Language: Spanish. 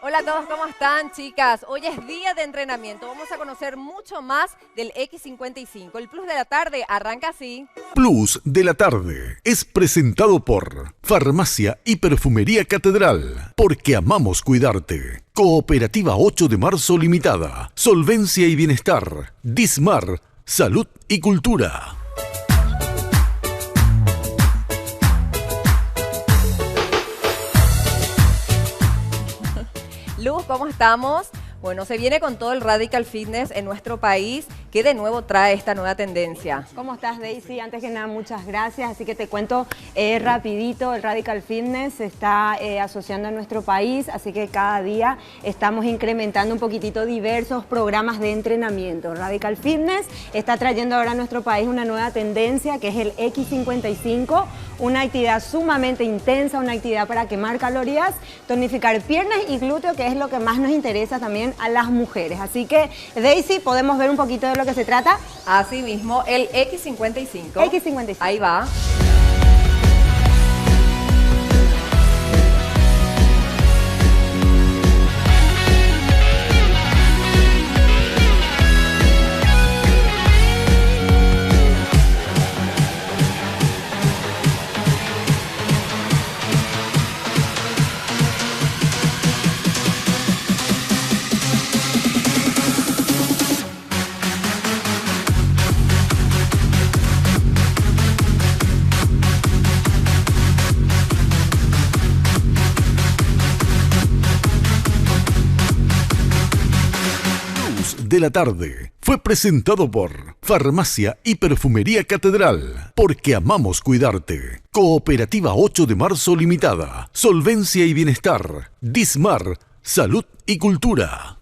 Hola a todos, ¿cómo están, chicas? Hoy es día de entrenamiento. Vamos a conocer mucho más del X55. El Plus de la Tarde arranca así. Plus de la Tarde es presentado por Farmacia y Perfumería Catedral, porque amamos cuidarte. Cooperativa 8 de Marzo Limitada, Solvencia y Bienestar, Dismar, Salud y Cultura. Luz, ¿cómo estamos? Bueno, se viene con todo el Radical Fitness en nuestro país. ¿Qué de nuevo trae esta nueva tendencia? ¿Cómo estás, Daisy? Antes que nada, muchas gracias. Así que te cuento rapidito, el Radical Fitness se está asociando a nuestro país, así que cada día estamos incrementando un poquitito diversos programas de entrenamiento. Radical Fitness está trayendo ahora a nuestro país una nueva tendencia que es el X55, una actividad sumamente intensa, una actividad para quemar calorías, tonificar piernas y glúteo, que es lo que más nos interesa también a las mujeres. Así que, Daisy, podemos ver un poquito de lo que se trata. Así mismo, el X55. X55. Ahí va. De la Tarde fue presentado por Farmacia y Perfumería Catedral, porque amamos cuidarte. Cooperativa 8 de Marzo Limitada, Solvencia y Bienestar, Dismar, Salud y Cultura.